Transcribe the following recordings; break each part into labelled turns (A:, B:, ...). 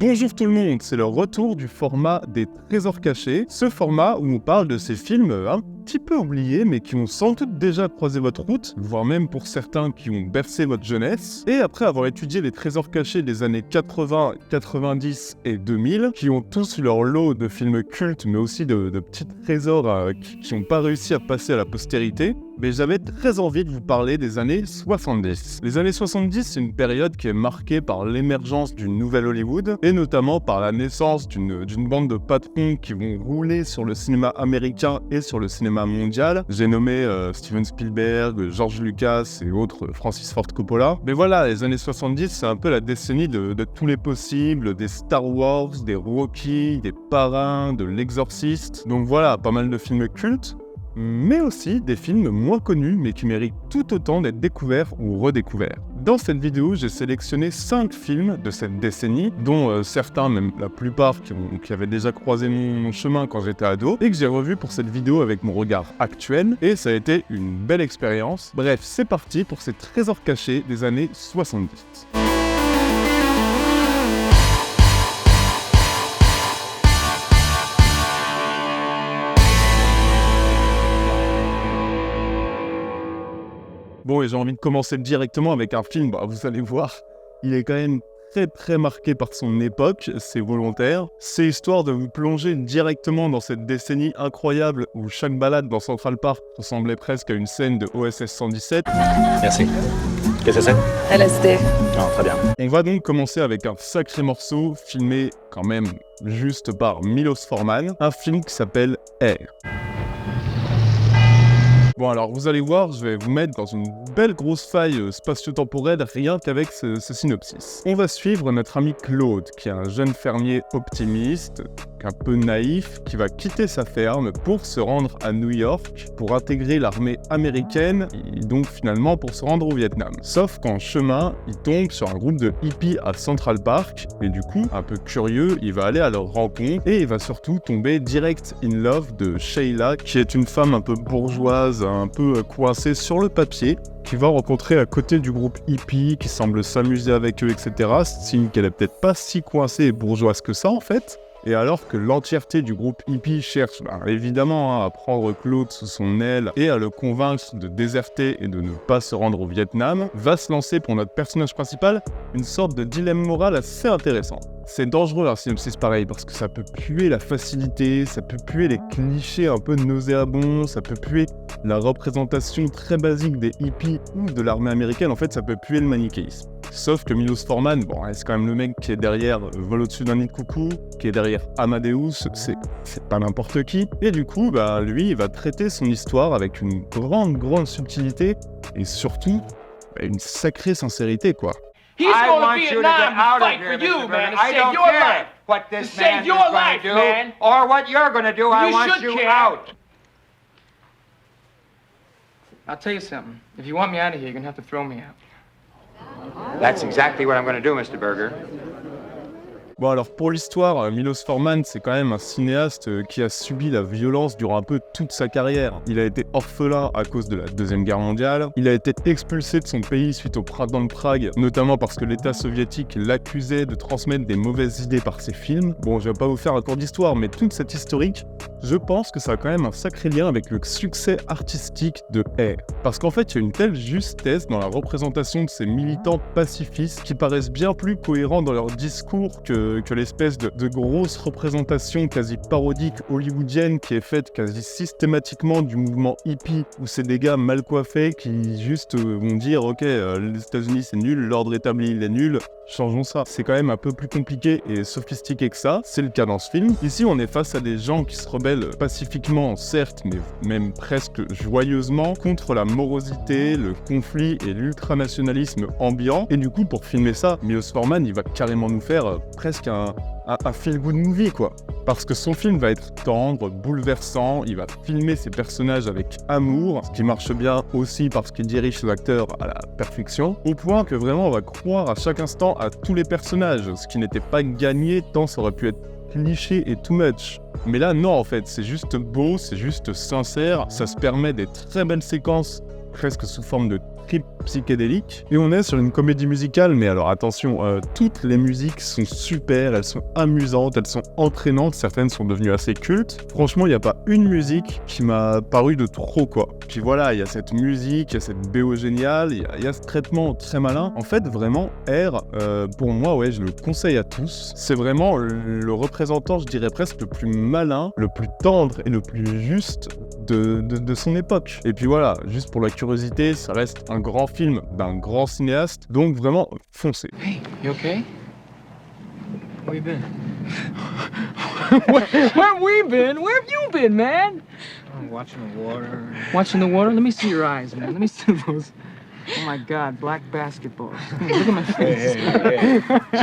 A: Bonjour tout le monde, c'est le retour du format des trésors cachés, ce format où on parle de ces films un petit peu oubliés mais qui ont sans doute déjà croisé votre route, voire même pour certains qui ont bercé votre jeunesse. Et après avoir étudié les trésors cachés des années 80, 90 et 2000, qui ont tous eu leur lot de films cultes mais aussi de petits trésors qui n'ont pas réussi à passer à la postérité, mais j'avais très envie de vous parler des années 70. Les années 70, c'est une période qui est marquée par l'émergence d'une nouvelle Hollywood, et notamment par la naissance d'une bande de patrons qui vont rouler sur le cinéma américain et sur le cinéma mondial. J'ai nommé Steven Spielberg, George Lucas et autres, Francis Ford Coppola. Mais voilà, les années 70, c'est un peu la décennie de tous les possibles, des Star Wars, des Rocky, des Parrains, de l'Exorciste. Donc voilà, pas mal de films cultes, mais aussi des films moins connus mais qui méritent tout autant d'être découverts ou redécouverts. Dans cette vidéo, j'ai sélectionné 5 films de cette décennie, dont certains, même la plupart, qui avaient déjà croisé mon chemin quand j'étais ado, et que j'ai revu pour cette vidéo avec mon regard actuel, et ça a été une belle expérience. Bref, c'est parti pour ces trésors cachés des années 70. Bon, et j'ai envie de commencer directement avec un film, vous allez voir, il est quand même très marqué par son époque, c'est volontaire. C'est histoire de vous plonger directement dans cette décennie incroyable où chaque balade dans Central Park ressemblait presque à une scène de OSS 117.
B: Merci. Qu'est-ce que c'est ?
C: LSD.
B: Non, très bien.
A: On va donc commencer avec un sacré morceau, filmé quand même juste par Milos Forman, un film qui s'appelle Air. Bon alors vous allez voir, je vais vous mettre dans une belle grosse faille spatio-temporelle rien qu'avec ce synopsis. On va suivre notre ami Claude, qui est un jeune fermier optimiste, un peu naïf, qui va quitter sa ferme pour se rendre à New York, pour intégrer l'armée américaine, et donc finalement pour se rendre au Vietnam. Sauf qu'en chemin, il tombe sur un groupe de hippies à Central Park, et du coup, un peu curieux, il va aller à leur rencontre, et il va surtout tomber direct in love de Sheila, qui est une femme un peu bourgeoise, un peu coincée sur le papier, qui va rencontrer à côté du groupe hippie, qui semble s'amuser avec eux, etc. Signe qu'elle est peut-être pas si coincée et bourgeoise que ça en fait. Et alors que l'entièreté du groupe hippie cherche évidemment à prendre Claude sous son aile et à le convaincre de déserter et de ne pas se rendre au Vietnam, va se lancer pour notre personnage principal une sorte de dilemme moral assez intéressant. C'est dangereux un synopsis pareil parce que ça peut puer la facilité, ça peut puer les clichés un peu nauséabonds, ça peut puer la représentation très basique des hippies ou de l'armée américaine, en fait ça peut puer le manichéisme. Sauf que Milos Forman, c'est quand même le mec qui est derrière Vol au-dessus d'un nid de coucou, qui est derrière Amadeus, c'est pas n'importe qui. Et du coup, lui, il va traiter son histoire avec une grande subtilité et surtout, une sacrée sincérité, quoi.
D: He's going to Vietnam to fight for you, man, to save your life.
E: What this
D: To
E: man
D: save
E: is
D: your
E: going
D: life,
E: to do,
D: man.
E: or what you're going to do. I
D: You
E: want
D: should
E: you
D: care.
E: out.
D: I'll tell you something. If you want me out of here, you're going to have to throw me out.
E: That's exactly what I'm going to do, Mr. Berger.
A: Bon alors pour l'histoire, Milos Forman c'est quand même un cinéaste qui a subi la violence durant un peu toute sa carrière. Il a été orphelin à cause de la Deuxième Guerre mondiale, il a été expulsé de son pays suite au printemps de Prague, notamment parce que l'État soviétique l'accusait de transmettre des mauvaises idées par ses films. Bon, je vais pas vous faire un cours d'histoire, mais toute cette historique, je pense que ça a quand même un sacré lien avec le succès artistique de Air. Parce qu'en fait, il y a une telle justesse dans la représentation de ces militants pacifistes qui paraissent bien plus cohérents dans leur discours que l'espèce de grosse représentation quasi parodique hollywoodienne qui est faite quasi systématiquement du mouvement hippie, où c'est des gars mal coiffés qui juste vont dire « Ok, les États-Unis c'est nul, l'ordre établi il est nul, changeons ça ». C'est quand même un peu plus compliqué et sophistiqué que ça, c'est le cas dans ce film. Ici, on est face à des gens qui se rebellent pacifiquement, certes, mais même presque joyeusement, contre la morosité, le conflit et l'ultranationalisme ambiant. Et du coup, pour filmer ça, Milos Forman, il va carrément nous faire presque un feel-good movie, quoi. parce que son film va être tendre, bouleversant, il va filmer ses personnages avec amour, ce qui marche bien aussi parce qu'il dirige ses acteurs à la perfection, au point que vraiment on va croire à chaque instant à tous les personnages, ce qui n'était pas gagné tant ça aurait pu être cliché et too much. Mais là non, en fait, c'est juste beau, c'est juste sincère, ça se permet des très belles séquences presque sous forme de trip psychédélique. Et on est sur une comédie musicale, mais alors attention, toutes les musiques sont super, elles sont amusantes, elles sont entraînantes, certaines sont devenues assez cultes. Franchement, il n'y a pas une musique qui m'a paru de trop, quoi. Puis voilà, il y a cette musique, il y a cette BO géniale, il y a ce traitement très malin. En fait, vraiment, R, pour moi, ouais, je le conseille à tous. C'est vraiment le représentant, je dirais presque le plus malin, le plus tendre et le plus juste de son époque. Et puis voilà, juste pour la curiosité, ça reste un grand film d'un grand cinéaste, donc vraiment foncez.
D: Hey, you okay? Where you been? Where we been? Where have you been, man?
C: I'm watching the water.
D: Watching the water? Let me see your eyes, man. Let me see those. Oh my God, black basketballs. Look at my face.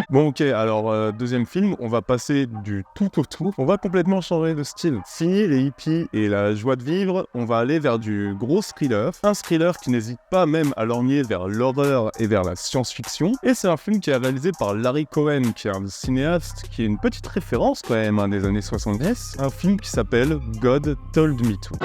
A: Bon ok, alors deuxième film, on va passer du tout au tout, on va complètement changer de style. Fini les hippies et la joie de vivre, on va aller vers du gros thriller, un thriller qui n'hésite pas même à lorgner vers l'horreur et vers la science-fiction, et c'est un film qui est réalisé par Larry Cohen, qui est un cinéaste qui est une petite référence quand même des années 70, un film qui s'appelle God Told Me To.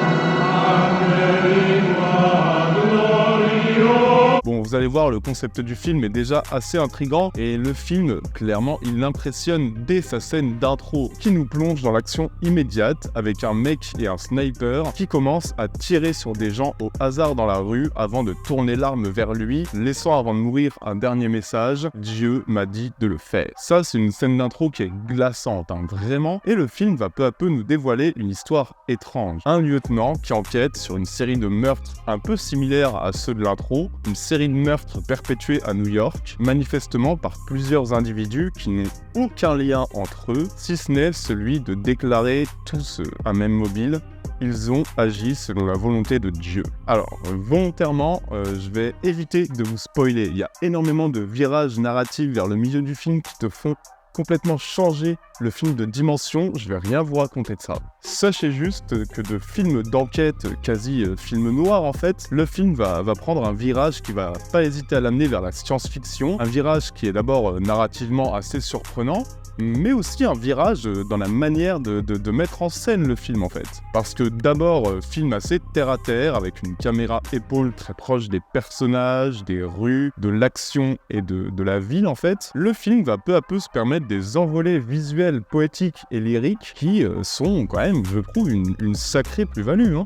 A: Bon, vous allez voir, le concept du film est déjà assez intriguant et le film, clairement, il impressionne dès sa scène d'intro qui nous plonge dans l'action immédiate avec un mec et un sniper qui commencent à tirer sur des gens au hasard dans la rue avant de tourner l'arme vers lui, laissant avant de mourir un dernier message « Dieu m'a dit de le faire ». Ça, c'est une scène d'intro qui est glaçante, vraiment, et le film va peu à peu nous dévoiler une histoire étrange. Un lieutenant qui enquête sur une série de meurtres un peu similaires à ceux de l'intro, une série de meurtres perpétués à New York, manifestement par plusieurs individus qui n'ont aucun lien entre eux, si ce n'est celui de déclarer tous à même mobile. Ils ont agi selon la volonté de Dieu. Alors, volontairement, je vais éviter de vous spoiler. Il y a énormément de virages narratifs vers le milieu du film qui te font complètement changer le film de dimension, je vais rien vous raconter de ça. Sachez juste que de film d'enquête, quasi film noir en fait, le film va prendre un virage qui va pas hésiter à l'amener vers la science-fiction, un virage qui est d'abord narrativement assez surprenant, mais aussi un virage dans la manière de mettre en scène le film en fait. Parce que d'abord, film assez terre-à-terre, avec une caméra épaule très proche des personnages, des rues, de l'action et de la ville en fait, le film va peu à peu se permettre des envolées visuelles, poétiques et lyriques qui sont quand même, je trouve, une sacrée plus-value.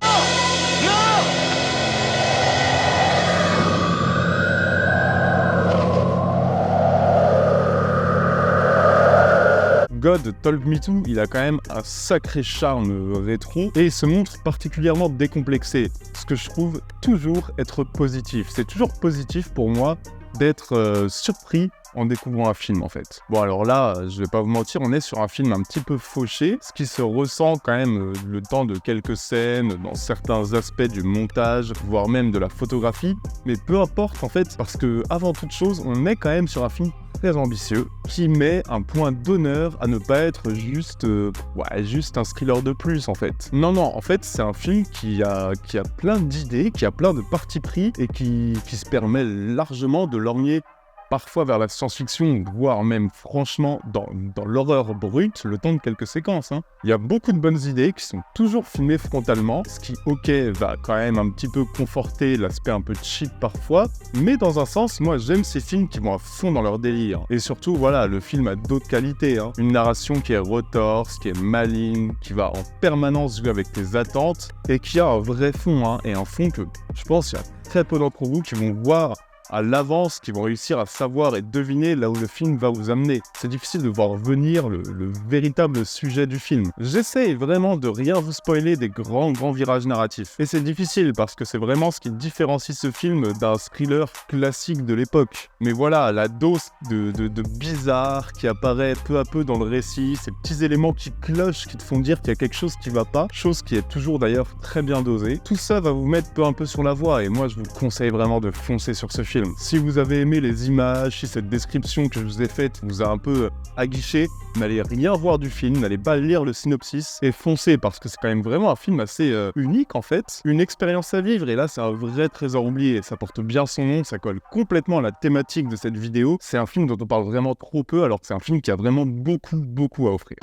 A: God Told Me To, il a quand même un sacré charme rétro et il se montre particulièrement décomplexé, ce que je trouve toujours être positif. C'est toujours positif pour moi d'être surpris en découvrant un film en fait. Bon alors là, je vais pas vous mentir, on est sur un film un petit peu fauché, ce qui se ressent quand même le temps de quelques scènes, dans certains aspects du montage, voire même de la photographie, mais peu importe en fait, parce que avant toute chose, on est quand même sur un film très ambitieux, qui met un point d'honneur à ne pas être juste un thriller de plus en fait. Non, en fait, c'est un film qui a plein d'idées, qui a plein de partis pris et qui se permet largement de lorgner parfois vers la science-fiction, voire même franchement dans l'horreur brute, le temps de quelques séquences. Il y a beaucoup de bonnes idées qui sont toujours filmées frontalement, ce qui, ok, va quand même un petit peu conforter l'aspect un peu cheap parfois, mais dans un sens, moi j'aime ces films qui vont à fond dans leur délire. Et surtout, voilà, le film a d'autres qualités, une narration qui est retorse, qui est maligne, qui va en permanence jouer avec tes attentes, et qui a un vrai fond, et un fond que je pense qu'il y a très peu d'entre vous qui vont voir à l'avance, qui vont réussir à savoir et deviner là où le film va vous amener. C'est difficile de voir venir le véritable sujet du film. J'essaie vraiment de rien vous spoiler des grands virages narratifs. Et c'est difficile parce que c'est vraiment ce qui différencie ce film d'un thriller classique de l'époque. Mais voilà, la dose de bizarre qui apparaît peu à peu dans le récit, ces petits éléments qui clochent, qui te font dire qu'il y a quelque chose qui va pas, chose qui est toujours d'ailleurs très bien dosée, tout ça va vous mettre peu à peu sur la voie et moi je vous conseille vraiment de foncer sur ce film. film. Si vous avez aimé les images, si cette description que je vous ai faite vous a un peu aguiché, n'allez rien voir du film, n'allez pas lire le synopsis et foncez parce que c'est quand même vraiment un film assez unique en fait, une expérience à vivre et là c'est un vrai trésor oublié, ça porte bien son nom, ça colle complètement à la thématique de cette vidéo, c'est un film dont on parle vraiment trop peu alors que c'est un film qui a vraiment beaucoup à offrir.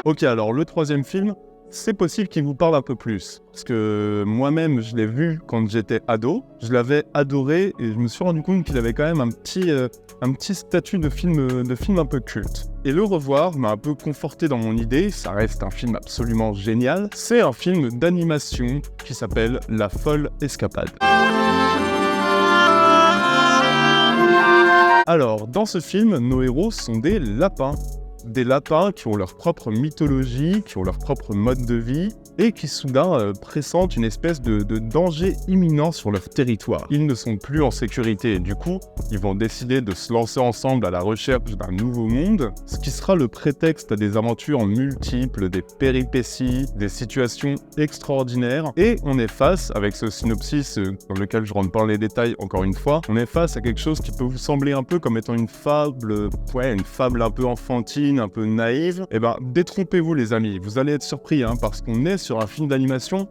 A: Ok, alors le troisième film, c'est possible qu'il vous parle un peu plus. Parce que moi-même, je l'ai vu quand j'étais ado, je l'avais adoré et je me suis rendu compte qu'il avait quand même un petit statut de film un peu culte. Et le revoir m'a un peu conforté dans mon idée, ça reste un film absolument génial. C'est un film d'animation qui s'appelle La Folle Escapade. Alors, dans ce film, nos héros sont des lapins. Des lapins qui ont leur propre mythologie, qui ont leur propre mode de vie, et qui soudain pressentent une espèce de danger imminent sur leur territoire. Ils ne sont plus en sécurité, et du coup, ils vont décider de se lancer ensemble à la recherche d'un nouveau monde, ce qui sera le prétexte à des aventures multiples, des péripéties, des situations extraordinaires, et on est face, avec ce synopsis dans lequel je rentre pas dans les détails encore une fois, on est face à quelque chose qui peut vous sembler un peu comme étant une fable un peu enfantine, un peu naïve. Eh ben, détrompez-vous les amis, vous allez être surpris parce qu'on est sur un film d'animation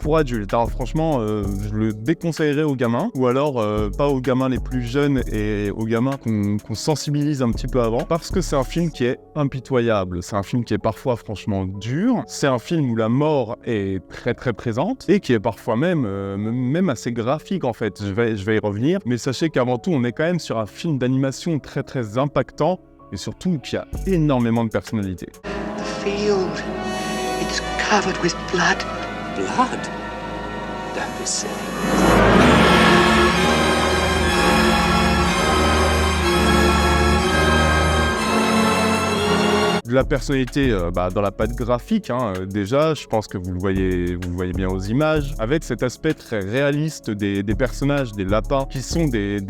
A: pour adultes. Alors franchement, je le déconseillerais aux gamins, ou alors pas aux gamins les plus jeunes et aux gamins qu'on sensibilise un petit peu avant, parce que c'est un film qui est impitoyable, c'est un film qui est parfois franchement dur, c'est un film où la mort est très présente, et qui est parfois même assez graphique en fait, je vais y revenir, mais sachez qu'avant tout, on est quand même sur un film d'animation très impactant, et surtout qui a énormément de personnalité.
F: The field, it's covered with blood.
B: Blood? Don't be silly.
A: De la personnalité dans la patte graphique, déjà, je pense que vous le voyez bien aux images, avec cet aspect très réaliste des personnages, des lapins, qui sont des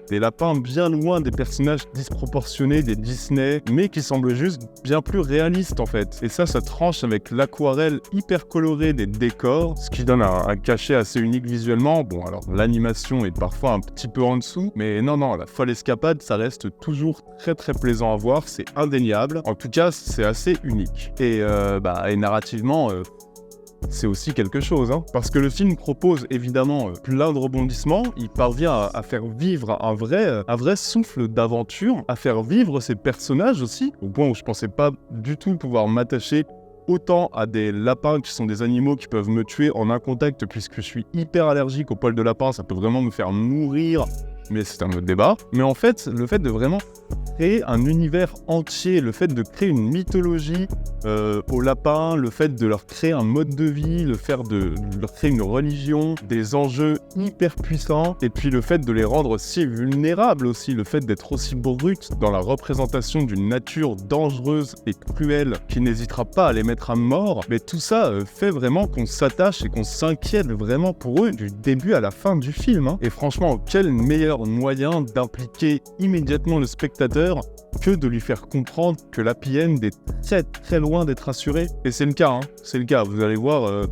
A: lapins bien loin des personnages disproportionnés des Disney, mais qui semblent juste bien plus réalistes en fait. Et ça tranche avec l'aquarelle hyper colorée des décors, ce qui donne un cachet assez unique visuellement. Bon, alors l'animation est parfois un petit peu en dessous, mais non, La Folle Escapade, ça reste toujours très plaisant à voir, c'est indéniable. En tout cas, c'est assez unique. Et narrativement, c'est aussi quelque chose, parce que le film propose évidemment plein de rebondissements, il parvient à faire vivre un vrai souffle d'aventure, à faire vivre ses personnages aussi, au point où je pensais pas du tout pouvoir m'attacher autant à des lapins qui sont des animaux qui peuvent me tuer en un contact, puisque je suis hyper allergique aux poils de lapin, ça peut vraiment me faire mourir, mais c'est un autre débat. Mais en fait, le fait de vraiment créer un univers entier, le fait de créer une mythologie aux lapins, le fait de leur créer un mode de vie, le fait de leur créer une religion, des enjeux hyper puissants, et puis le fait de les rendre si vulnérables aussi, le fait d'être aussi brut dans la représentation d'une nature dangereuse et cruelle qui n'hésitera pas à les mettre à mort, mais tout ça fait vraiment qu'on s'attache et qu'on s'inquiète vraiment pour eux du début à la fin du film. Et franchement, quel meilleur moyen d'impliquer immédiatement le spectateur que de lui faire comprendre que l'happy end est très loin d'être assuré. Et c'est le cas, vous allez voir,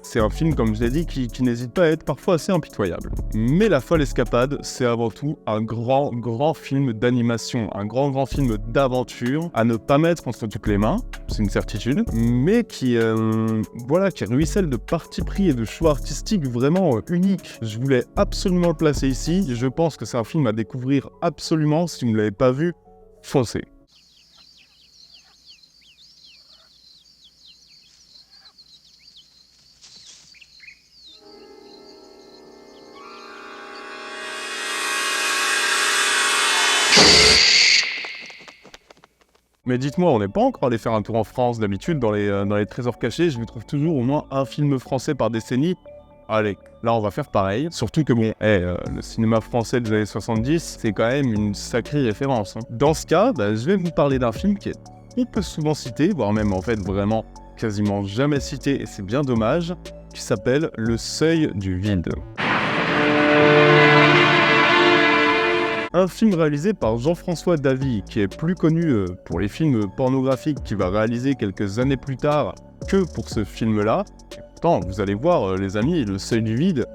A: c'est un film, comme je l'ai dit, qui n'hésite pas à être parfois assez impitoyable. Mais La Folle Escapade, c'est avant tout un grand film d'animation, un grand film d'aventure, à ne pas mettre entre toutes les mains, c'est une certitude, mais qui ruisselle de parti pris et de choix artistiques vraiment uniques. Je voulais absolument le placer ici, je pense que c'est un film à découvrir absolument, si vous ne l'avez pas vu, foncez. Mais dites-moi, on n'est pas encore allé faire un tour en France. D'habitude, dans les trésors cachés, je vous trouve toujours au moins un film français par décennie. Allez, là on va faire pareil. Surtout que le cinéma français des années 70, c'est quand même une sacrée référence. Dans ce cas, je vais vous parler d'un film qui est un peu souvent cité, voire même en fait vraiment quasiment jamais cité, et c'est bien dommage, qui s'appelle Le Seuil du Vide. Un film réalisé par Jean-François Davy, qui est plus connu pour les films pornographiques qu'il va réaliser quelques années plus tard que pour ce film-là. Et pourtant, vous allez voir, les amis, Le Seuil du Vide,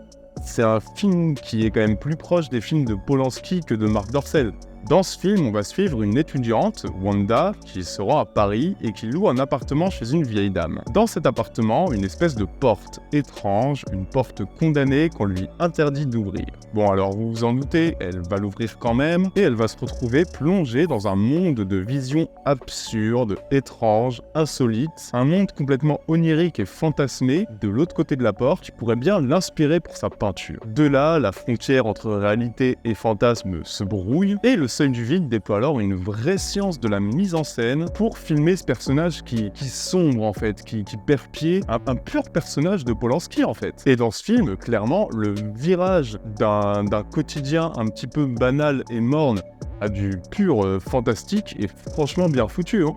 A: c'est un film qui est quand même plus proche des films de Polanski que de Marc Dorcel. Dans ce film, on va suivre une étudiante, Wanda, qui se rend à Paris et qui loue un appartement chez une vieille dame. Dans cet appartement, une espèce de porte étrange, une porte condamnée qu'on lui interdit d'ouvrir. Bon alors vous vous en doutez, elle va l'ouvrir quand même et elle va se retrouver plongée dans un monde de visions absurdes, étranges, insolites, un monde complètement onirique et fantasmé de l'autre côté de la porte qui pourrait bien l'inspirer pour sa peinture. De là, la frontière entre réalité et fantasme se brouille et Le Seuil du Vide déploie alors une vraie science de la mise en scène pour filmer ce personnage qui sombre en fait, qui perd pied, un pur personnage de Polanski en fait. Et dans ce film, clairement, le virage d'un quotidien un petit peu banal et morne à du pur fantastique est franchement bien foutu. Hein.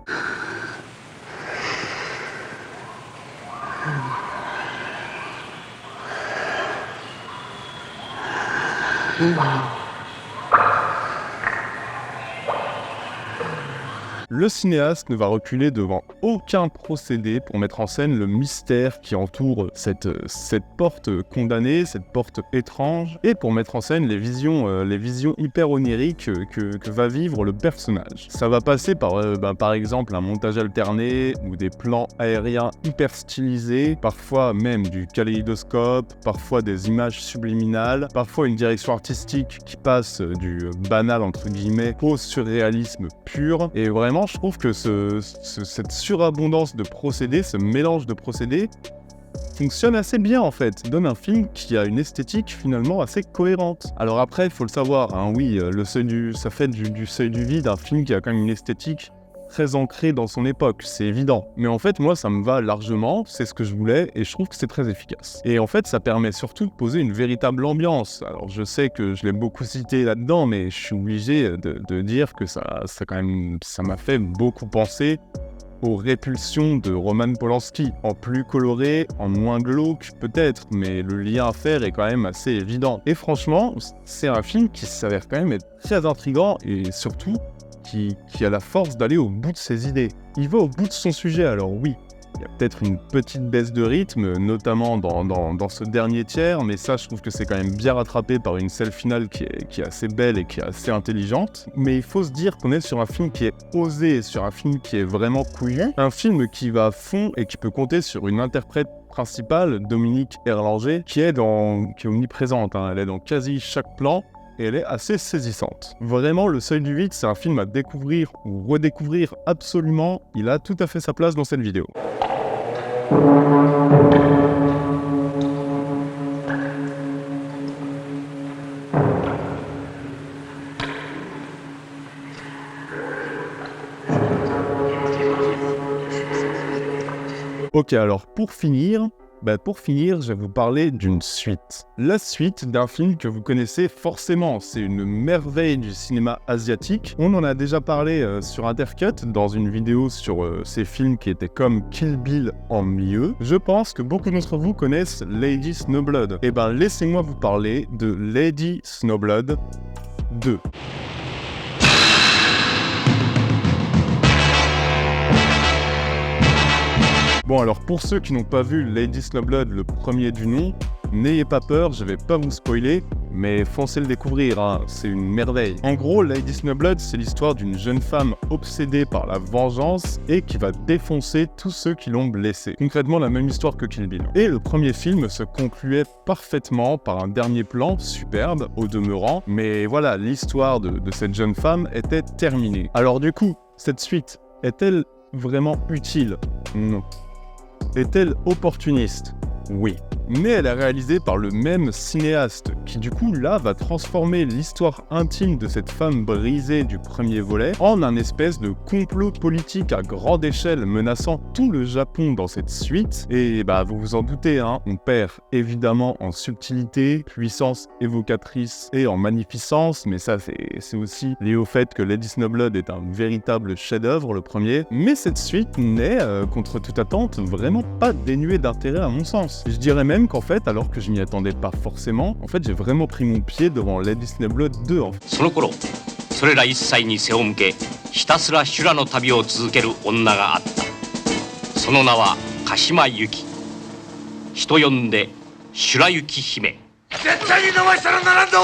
A: Le cinéaste ne va reculer devant aucun procédé pour mettre en scène le mystère qui entoure cette porte condamnée, cette porte étrange, et pour mettre en scène les visions hyper oniriques que va vivre le personnage. Ça va passer par exemple un montage alterné ou des plans aériens hyper stylisés, parfois même du kaléidoscope, parfois des images subliminales, parfois une direction artistique qui passe du banal entre guillemets au surréalisme pur, et vraiment je trouve que cette surabondance de procédés, ce mélange de procédés, fonctionne assez bien en fait, donne un film qui a une esthétique finalement assez cohérente. Alors après, il faut le savoir, hein, oui, ça fait du Seuil du Vide un film qui a quand même une esthétique très ancrée dans son époque, c'est évident. Mais en fait, moi, ça me va largement, c'est ce que je voulais, et je trouve que c'est très efficace. Et en fait, ça permet surtout de poser une véritable ambiance. Alors, je sais que je l'ai beaucoup cité là-dedans, mais je suis obligé de dire que ça m'a fait beaucoup penser aux Répulsions de Roman Polanski, en plus coloré, en moins glauque peut-être, mais le lien à faire est quand même assez évident. Et franchement, c'est un film qui s'avère quand même être très intriguant, et surtout, qui a la force d'aller au bout de ses idées. Il va au bout de son sujet, alors oui, il y a peut-être une petite baisse de rythme, notamment dans ce dernier tiers, mais ça, je trouve que c'est quand même bien rattrapé par une scène finale qui est assez belle et qui est assez intelligente. Mais il faut se dire qu'on est sur un film qui est osé, sur un film qui est vraiment couillu, un film qui va à fond et qui peut compter sur une interprète principale, Dominique Erlanger, qui est omniprésente, hein. Elle est dans quasi chaque plan, et elle est assez saisissante. Vraiment, Le Seuil du Vide, c'est un film à découvrir ou redécouvrir absolument. Il a tout à fait sa place dans cette vidéo. Ok, alors pour finir, je vais vous parler d'une suite. La suite d'un film que vous connaissez forcément, c'est une merveille du cinéma asiatique. On en a déjà parlé sur Intercut, dans une vidéo sur ces films qui étaient comme Kill Bill en mieux. Je pense que beaucoup d'entre vous connaissent Lady Snowblood. Eh ben, laissez-moi vous parler de Lady Snowblood 2. Bon alors pour ceux qui n'ont pas vu Lady Snowblood, le premier du nom, n'ayez pas peur, je vais pas vous spoiler, mais foncez le découvrir, hein, c'est une merveille. En gros, Lady Snowblood, c'est l'histoire d'une jeune femme obsédée par la vengeance et qui va défoncer tous ceux qui l'ont blessée. Concrètement, la même histoire que Kill Bill. Et le premier film se concluait parfaitement par un dernier plan superbe au demeurant, mais voilà, l'histoire de cette jeune femme était terminée. Alors du coup, cette suite, est-elle vraiment utile? Non. Est-elle opportuniste? Oui. Mais elle est réalisée par le même cinéaste, qui du coup là va transformer l'histoire intime de cette femme brisée du premier volet en un espèce de complot politique à grande échelle menaçant tout le Japon dans cette suite. Et bah vous vous en doutez, hein, on perd évidemment en subtilité, puissance évocatrice et en magnificence, mais ça c'est aussi lié au fait que Lady Snowblood est un véritable chef-d'œuvre, le premier. Mais cette suite n'est, contre toute attente, vraiment pas dénuée d'intérêt à mon sens. Je dirais même même qu'en fait, alors que je m'y attendais pas forcément, en fait j'ai vraiment pris mon pied devant Lady Snowblood 2 en fait.
G: その頃それら一切に背を向けひたすら修羅の旅を続ける女があった。その名は鹿島由紀、人呼んで修羅由紀姫。
F: 絶対に逃したらならんぞ。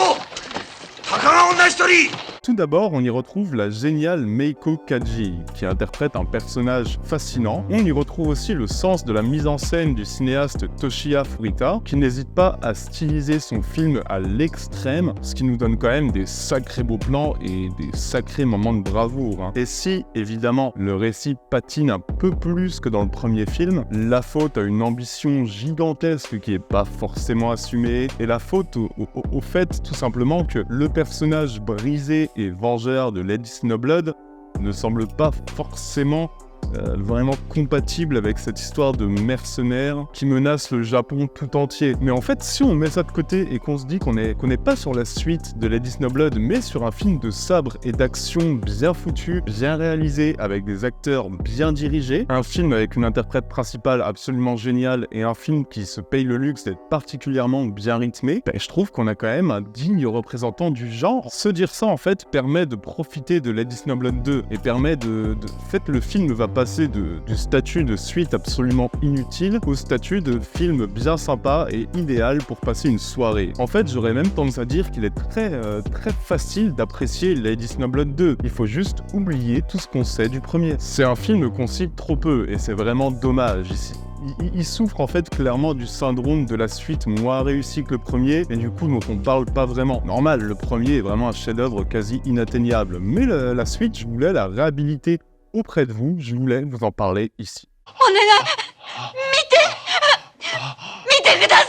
F: たかが女一人。
A: Tout d'abord, on y retrouve la géniale Meiko Kaji, qui interprète un personnage fascinant. On y retrouve aussi le sens de la mise en scène du cinéaste Toshiya Furita, qui n'hésite pas à styliser son film à l'extrême, ce qui nous donne quand même des sacrés beaux plans et des sacrés moments de bravoure, hein. Et si, évidemment, le récit patine un peu plus que dans le premier film, la faute à une ambition gigantesque qui n'est pas forcément assumée, et la faute au fait, tout simplement, que le personnage brisé et vengeur de Lady Snowblood ne semble pas forcément vraiment compatible avec cette histoire de mercenaires qui menace le Japon tout entier. Mais en fait, si on met ça de côté et qu'on se dit qu'on n'est pas sur la suite de Lady Snowblood, mais sur un film de sabre et d'action bien foutu, bien réalisé, avec des acteurs bien dirigés, un film avec une interprète principale absolument géniale et un film qui se paye le luxe d'être particulièrement bien rythmé, ben, je trouve qu'on a quand même un digne représentant du genre. Se dire ça, en fait, permet de profiter de Lady Snowblood 2 et permet En fait, le film va passer du statut de suite absolument inutile au statut de film bien sympa et idéal pour passer une soirée. En fait, j'aurais même tendance à dire qu'il est très facile d'apprécier Lady Snowblood 2. Il faut juste oublier tout ce qu'on sait du premier. C'est un film qu'on cite trop peu et c'est vraiment dommage ici. Il souffre en fait clairement du syndrome de la suite moins réussie que le premier et du coup dont on parle pas vraiment. Normal, le premier est vraiment un chef-d'œuvre quasi inatteignable, mais la suite, je voulais la réhabiliter auprès de vous, je voulais vous en parler ici.
H: 見てください。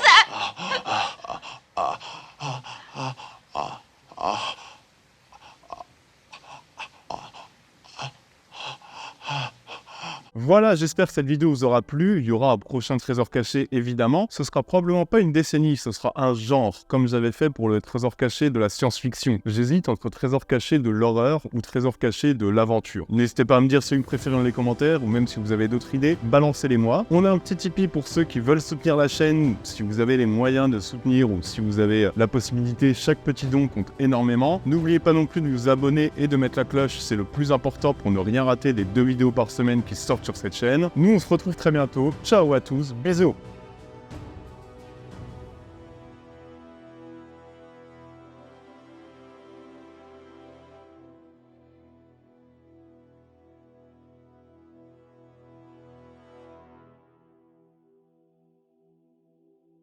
A: Voilà, j'espère que cette vidéo vous aura plu. Il y aura un prochain trésor caché, évidemment. Ce sera probablement pas une décennie, ce sera un genre, comme j'avais fait pour le trésor caché de la science-fiction. J'hésite entre trésor caché de l'horreur ou trésor caché de l'aventure. N'hésitez pas à me dire si vous préférez dans les commentaires, ou même si vous avez d'autres idées, balancez-les-moi. On a un petit Tipeee pour ceux qui veulent soutenir la chaîne. Si vous avez les moyens de soutenir, ou si vous avez la possibilité, chaque petit don compte énormément. N'oubliez pas non plus de vous abonner et de mettre la cloche, c'est le plus important pour ne rien rater des 2 vidéos par semaine qui sortent sur cette chaîne. Nous, on se retrouve très bientôt. Ciao à tous, bisous!